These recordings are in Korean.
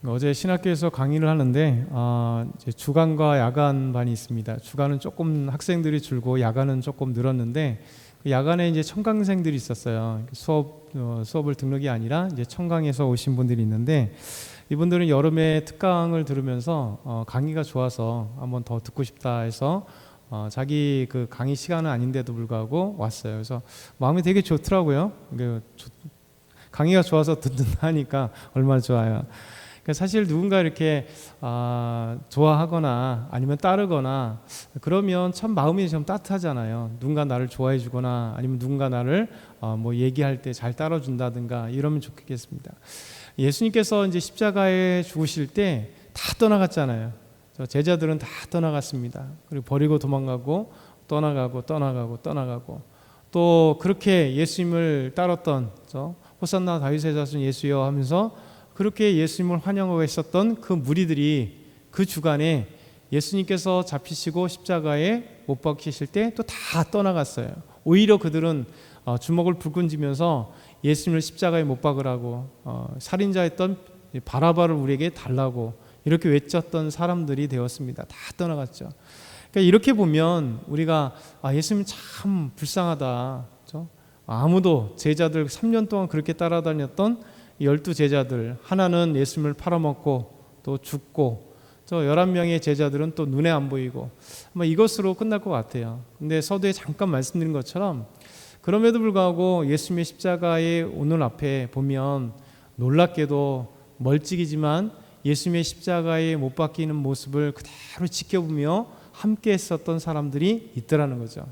어제 신학교에서 강의를 하는데 이제 주간과 야간 반이 있습니다. 주간은 조금 학생들이 줄고 야간은 조금 늘었는데 그 야간에 이제 청강생들이 있었어요. 수업을 등록이 아니라 이제 청강에서 오신 분들이 있는데 이분들은 여름에 특강을 들으면서 강의가 좋아서 한번 더 듣고 싶다 해서 자기 그 강의 시간은 아닌데도 불구하고 왔어요. 그래서 마음이 되게 좋더라고요. 강의가 좋아서 듣는다 하니까 얼마나 좋아요. 사실 누군가 이렇게 좋아하거나 아니면 따르거나 그러면 참 마음이 좀 따뜻하잖아요. 누군가 나를 좋아해 주거나 아니면 누군가 나를 뭐 얘기할 때 잘 따라준다든가 이러면 좋겠습니다. 예수님께서 이제 십자가에 죽으실 때 다 떠나갔잖아요. 제자들은 다 떠나갔습니다. 그리고 버리고 도망가고 떠나가고 또 그렇게 예수님을 따랐던 호산나 다윗의 자손 예수여 하면서 그렇게 예수님을 환영하고 있었던 그 무리들이 그 주간에 예수님께서 잡히시고 십자가에 못 박히실 때 또 다 떠나갔어요. 오히려 그들은 주먹을 불끈 쥐면서 예수님을 십자가에 못 박으라고 살인자였던 바라바를 우리에게 달라고 이렇게 외쳤던 사람들이 되었습니다. 다 떠나갔죠. 그러니까 이렇게 보면 우리가 예수님 참 불쌍하다. 그렇죠? 아무도 제자들 3년 동안 그렇게 따라다녔던 12제자들 하나는 예수님을 팔아먹고 또 죽고 저 11명의 제자들은 또 눈에 안 보이고 이것으로 끝날 것 같아요. 근데 서두에 잠깐 말씀드린 것처럼 그럼에도 불구하고 예수님의 십자가의 오늘 앞에 보면 놀랍게도 멀찍이지만 예수님의 십자가에 못 박히는 모습을 그대로 지켜보며 함께 했었던 사람들이 있더라는 거죠.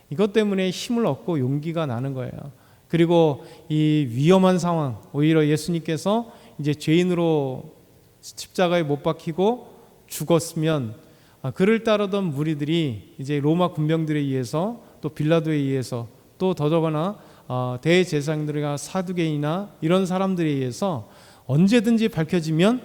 이것 때문에 힘을 얻고 용기가 나는 거예요. 그리고 이 위험한 상황, 오히려 예수님께서 이제 죄인으로 십자가에 못 박히고 죽었으면 그를 따르던 무리들이 이제 로마 군병들에 의해서 또 빌라도에 의해서 또 더더구나 대제사장들이나 사두개인이나 이런 사람들에 의해서 언제든지 밝혀지면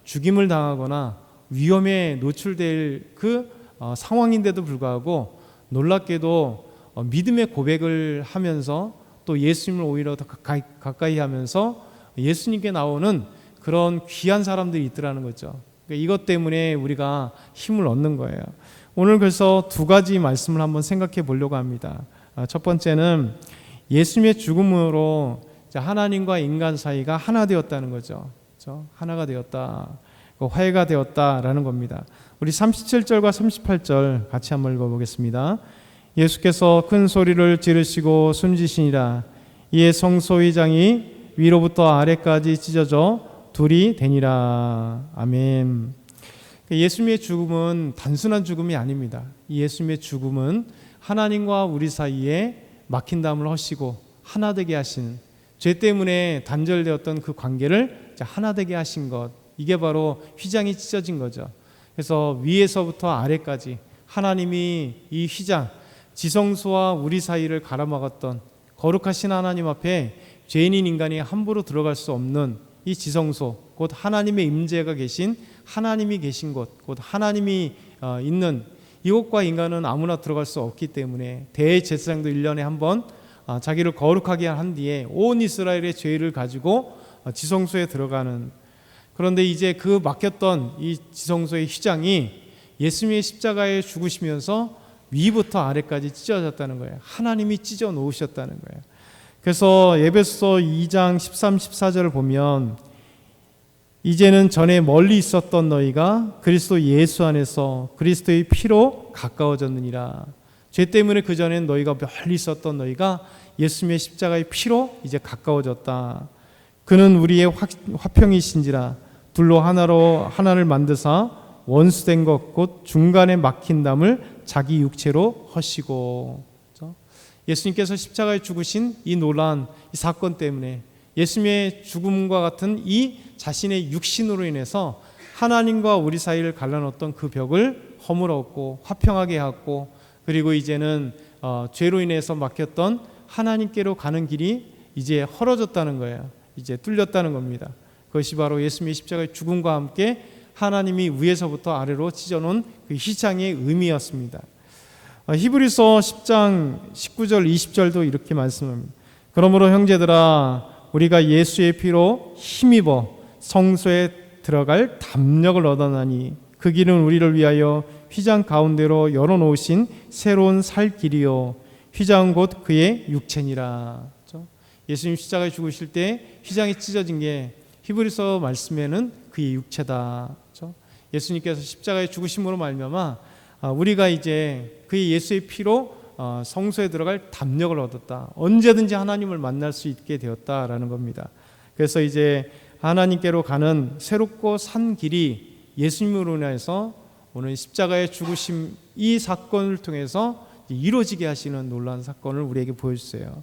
죽임을 당하거나 위험에 노출될 그 상황인데도 불구하고 놀랍게도 믿음의 고백을 하면서 또 예수님을 오히려 더 가까이 하면서 예수님께 나오는 그런 귀한 사람들이 있더라는 거죠. 그러니까 이것 때문에 우리가 힘을 얻는 거예요. 오늘 그래서 두 가지 말씀을 한번 생각해 보려고 합니다. 첫 번째는 예수님의 죽음으로 하나님과 인간 사이가 하나 되었다는 거죠. 그렇죠? 하나가 되었다. 화해가 되었다라는 겁니다. 우리 37절과 38절 같이 한번 읽어보겠습니다. 예수께서 큰 소리를 지르시고 숨지시니라. 이에 성소의장이 위로부터 아래까지 찢어져 둘이 되니라. 아멘. 예수님의 죽음은 단순한 죽음이 아닙니다. 예수님의 죽음은 하나님과 우리 사이에 막힌담을 허시고 하나 되게 하신, 죄 때문에 단절되었던 그 관계를 하나 되게 하신 것, 이게 바로 휘장이 찢어진 거죠. 그래서 위에서부터 아래까지 하나님이 이 휘장, 지성소와 우리 사이를 가로막았던 거룩하신 하나님 앞에 죄인인 인간이 함부로 들어갈 수 없는 이 지성소, 곧 하나님의 임재가 계신, 하나님이 계신 곳, 곧 하나님이 있는 이곳과 인간은 아무나 들어갈 수 없기 때문에 대제사장도 1년에 한 번 자기를 거룩하게 한 뒤에 온 이스라엘의 죄를 가지고 지성소에 들어가는, 그런데 이제 그 막혔던 이 지성소의 휘장이 예수님의 십자가에 죽으시면서 위부터 아래까지 찢어졌다는 거예요. 하나님이 찢어 놓으셨다는 거예요. 그래서 에베소서 2장 13, 14절을 보면 이제는 전에 멀리 있었던 너희가 그리스도 예수 안에서 그리스도의 피로 가까워졌느니라. 죄 때문에 그전엔 너희가 멀리 있었던 너희가 예수님의 십자가의 피로 이제 가까워졌다. 그는 우리의 화평이신지라. 둘로 하나를 만드사 원수된 것 곧 중간에 막힌 담을 자기 육체로 허시고. 예수님께서 십자가에 죽으신 이 놀라운 이 사건 때문에 예수님의 죽음과 같은 이 자신의 육신으로 인해서 하나님과 우리 사이를 갈라놓았던 그 벽을 허물었고 화평하게 하고, 그리고 이제는 죄로 인해서 막혔던 하나님께로 가는 길이 이제 헐어졌다는 거예요. 이제 뚫렸다는 겁니다. 그것이 바로 예수님의 십자가의 죽음과 함께 하나님이 위에서부터 아래로 찢어놓은 그 휘장의 의미였습니다. 히브리서 10장 19절 20절도 이렇게 말씀합니다. 그러므로 형제들아 우리가 예수의 피로 힘입어 성소에 들어갈 담력을 얻었나니 그 길은 우리를 위하여 휘장 가운데로 열어놓으신 새로운 살 길이요 휘장은 곧 그의 육체니라. 예수님 십자가에 죽으실 때 휘장이 찢어진 게 히브리서 말씀에는 그의 육체다. 예수님께서 십자가에 죽으심으로 말미암아 우리가 이제 그의 예수의 피로 성소에 들어갈 담력을 얻었다. 언제든지 하나님을 만날 수 있게 되었다라는 겁니다. 그래서 이제 하나님께로 가는 새롭고 산 길이 예수님으로 인해서 오늘 십자가의 죽으심 이 사건을 통해서 이루어지게 하시는 놀라운 사건을 우리에게 보여주세요.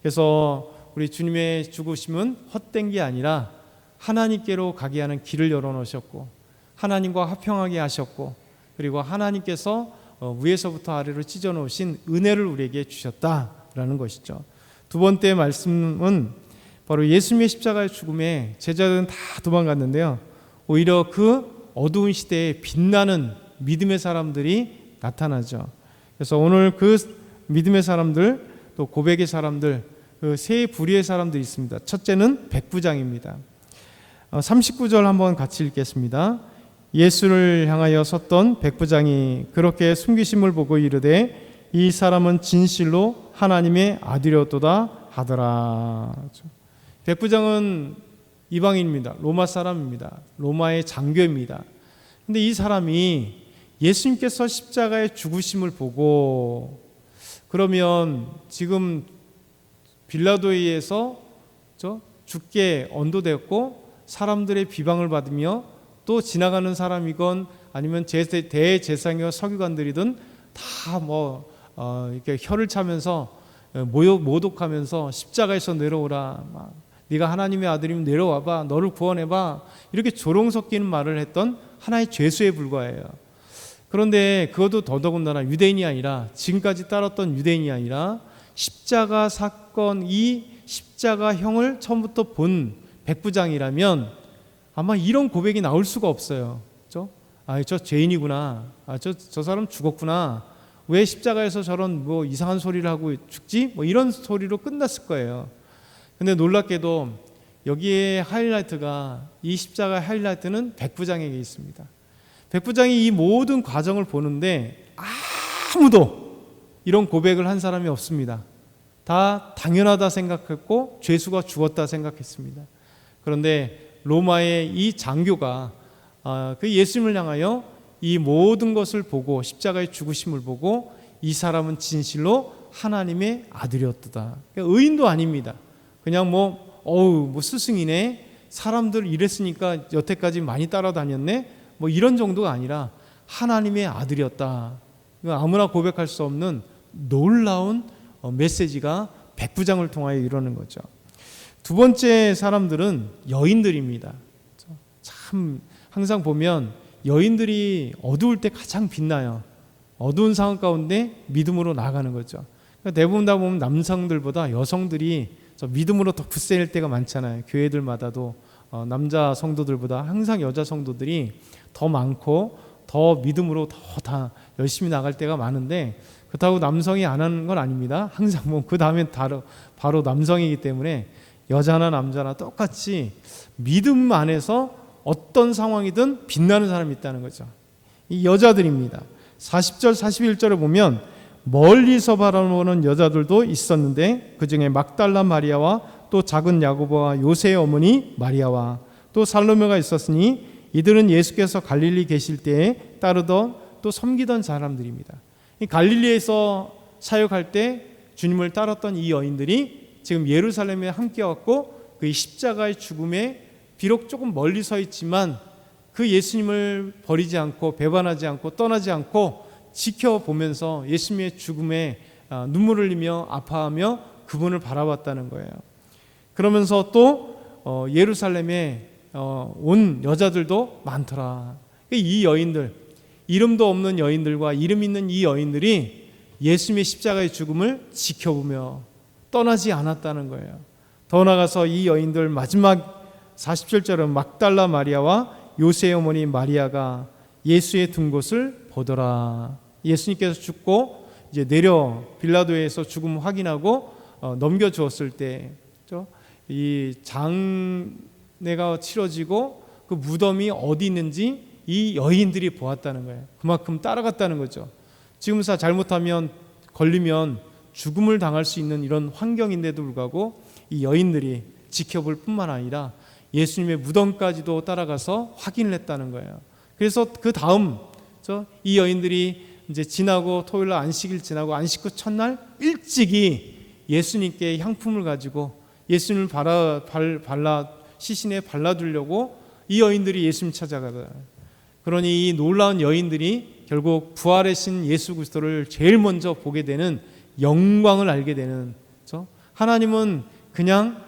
그래서 우리 주님의 죽으심은 헛된 게 아니라 하나님께로 가게 하는 길을 열어놓으셨고 하나님과 화평하게 하셨고 그리고 하나님께서 위에서부터 아래로 찢어놓으신 은혜를 우리에게 주셨다라는 것이죠. 두 번째 말씀은 바로 예수님의 십자가의 죽음에 제자들은 다 도망갔는데요. 오히려 그 어두운 시대에 빛나는 믿음의 사람들이 나타나죠. 그래서 오늘 그 믿음의 사람들 또 고백의 사람들 그 세 부류의 사람들이 있습니다. 첫째는 백부장입니다. 39절 한번 같이 읽겠습니다. 예수를 향하여 섰던 백부장이 그렇게 숨기심을 보고 이르되 이 사람은 진실로 하나님의 아들이었도다 하더라. 백부장은 이방인입니다. 로마 사람입니다. 로마의 장교입니다. 근데 이 사람이 예수님께서 십자가의 죽으심을 보고 그러면 지금 빌라도에 의해서 죽게 언도되었고 사람들의 비방을 받으며 또 지나가는 사람이건 아니면 대제사장과 서기관들이든 다 이렇게 혀를 차면서 모독하면서 십자가에서 내려오라, 네가 하나님의 아들이면 내려와봐, 너를 구원해봐, 이렇게 조롱 섞이는 말을 했던 하나의 죄수에 불과해요. 그런데 그것도 더더군다나 유대인이 아니라 지금까지 따랐던 유대인이 아니라 십자가 사건 이 십자가형을 처음부터 본 백부장이라면 아마 이런 고백이 나올 수가 없어요. 그렇죠? 저 죄인이구나. 저 사람 죽었구나. 왜 십자가에서 저런 이상한 소리를 하고 죽지? 이런 소리로 끝났을 거예요. 근데 놀랍게도 여기에 하이라이트가 이 십자가의 하이라이트는 백부장에게 있습니다. 백부장이 이 모든 과정을 보는데 아무도 이런 고백을 한 사람이 없습니다. 다 당연하다 생각했고 죄수가 죽었다 생각했습니다. 그런데 로마의 이 장교가 그 예수님을 향하여 이 모든 것을 보고 십자가의 죽으심을 보고 이 사람은 진실로 하나님의 아들이었다. 그러니까 의인도 아닙니다. 그냥 스승이네, 사람들 이랬으니까 여태까지 많이 따라다녔네, 이런 정도가 아니라 하나님의 아들이었다. 아무나 고백할 수 없는 놀라운 메시지가 백부장을 통하여 이루어지는 거죠. 두 번째 사람들은 여인들입니다. 참 항상 보면 여인들이 어두울 때 가장 빛나요. 어두운 상황 가운데 믿음으로 나아가는 거죠. 대부분 다 보면 남성들보다 여성들이 믿음으로 더 굳세일 때가 많잖아요. 교회들마다도 남자 성도들보다 항상 여자 성도들이 더 많고 더 믿음으로 더 열심히 나갈 때가 많은데 그렇다고 남성이 안 하는 건 아닙니다. 항상 그 다음엔 바로 남성이기 때문에 여자나 남자나 똑같이 믿음 안에서 어떤 상황이든 빛나는 사람이 있다는 거죠. 이 여자들입니다. 40절 41절에 보면 멀리서 바라보는 여자들도 있었는데 그 중에 막달라 마리아와 또 작은 야고보와 요새의 어머니 마리아와 또 살로메가 있었으니 이들은 예수께서 갈릴리 계실 때에 따르던 또 섬기던 사람들입니다. 이 갈릴리에서 사역할 때 주님을 따랐던 이 여인들이 지금 예루살렘에 함께 왔고 그 십자가의 죽음에 비록 조금 멀리 서 있지만 그 예수님을 버리지 않고 배반하지 않고 떠나지 않고 지켜보면서 예수님의 죽음에 눈물을 흘리며 아파하며 그분을 바라봤다는 거예요. 그러면서 또 예루살렘에 온 여자들도 많더라. 이 여인들, 이름도 없는 여인들과 이름 있는 이 여인들이 예수님의 십자가의 죽음을 지켜보며 떠나지 않았다는 거예요. 더 나아가서 이 여인들 마지막 47절은 막달라 마리아와 요새의 어머니 마리아가 예수의 둔 곳을 보더라. 예수님께서 죽고 이제 내려 빌라도에서 죽음 확인하고 넘겨주었을 때 이 장례가 치러지고 그 무덤이 어디 있는지 이 여인들이 보았다는 거예요. 그만큼 따라갔다는 거죠. 지금사 잘못하면 걸리면 죽음을 당할 수 있는 이런 환경인데도 불구하고 이 여인들이 지켜볼 뿐만 아니라 예수님의 무덤까지도 따라가서 확인을 했다는 거예요. 그래서 그 다음 이 여인들이 이제 지나고 토요일 날 안식일 지나고 안식 후 첫날 일찍이 예수님께 향품을 가지고 예수님을 시신에 발라두려고 이 여인들이 예수님 찾아가더라. 그러니 이 놀라운 여인들이 결국 부활의 신 예수 그리스도를 제일 먼저 보게 되는 영광을 알게 되는, 하나님은 그냥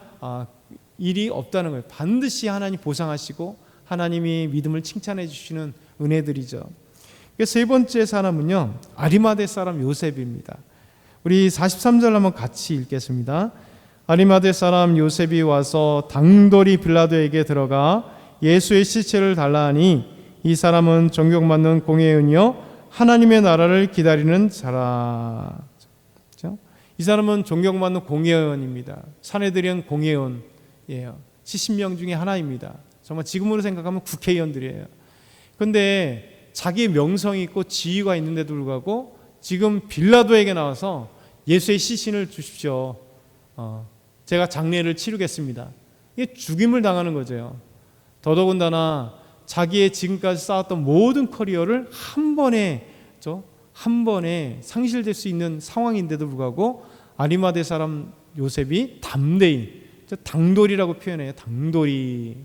일이 없다는 거예요. 반드시 하나님 보상하시고 하나님이 믿음을 칭찬해 주시는 은혜들이죠. 세 번째 사람은요, 아리마대 사람 요셉입니다. 우리 43절 한번 같이 읽겠습니다. 아리마대 사람 요셉이 와서 당돌이 빌라도에게 들어가 예수의 시체를 달라 하니 이 사람은 존경받는 공회원이요 하나님의 나라를 기다리는 자라. 이 사람은 존경받는 공회원입니다. 사내들은 공회원이에요. 70명 중에 하나입니다. 정말 지금으로 생각하면 국회의원들이에요. 그런데 자기의 명성이 있고 지위가 있는데도 불구하고 지금 빌라도에게 나와서 예수의 시신을 주십시오. 제가 장례를 치르겠습니다. 이게 죽임을 당하는 거죠. 더더군다나 자기의 지금까지 쌓았던 모든 커리어를 한 번에 상실될 수 있는 상황인데도 불구하고 아리마대 사람 요셉이 담대히, 당돌이라고 표현해요. 당돌이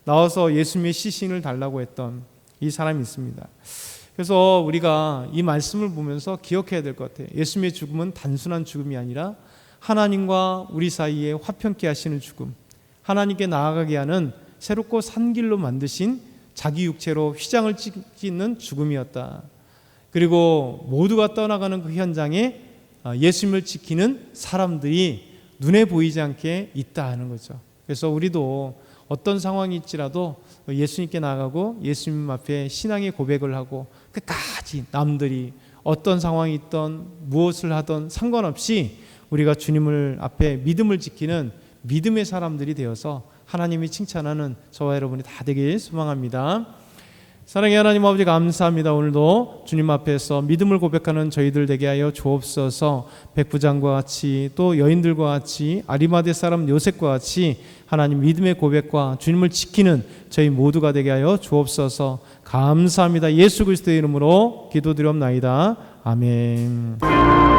나와서 예수님의 시신을 달라고 했던 이 사람이 있습니다. 그래서 우리가 이 말씀을 보면서 기억해야 될 것 같아요. 예수님의 죽음은 단순한 죽음이 아니라 하나님과 우리 사이에 화평케 하시는 죽음, 하나님께 나아가게 하는 새롭고 산 길로 만드신 자기 육체로 휘장을 찢는 죽음이었다. 그리고 모두가 떠나가는 그 현장에 예수님을 지키는 사람들이 눈에 보이지 않게 있다 하는 거죠. 그래서 우리도 어떤 상황이 있지라도 예수님께 나가고 예수님 앞에 신앙의 고백을 하고 끝까지 남들이 어떤 상황이 있던 무엇을 하던 상관없이 우리가 주님을 앞에 믿음을 지키는 믿음의 사람들이 되어서 하나님이 칭찬하는 저와 여러분이 다 되길 소망합니다. 사랑의 하나님 아버지, 감사합니다. 오늘도 주님 앞에서 믿음을 고백하는 저희들 되게 하여 주옵소서. 백부장과 같이 또 여인들과 같이 아리마대 사람 요셉과 같이 하나님 믿음의 고백과 주님을 지키는 저희 모두가 되게 하여 주옵소서. 감사합니다. 예수 그리스도의 이름으로 기도드리옵나이다. 아멘.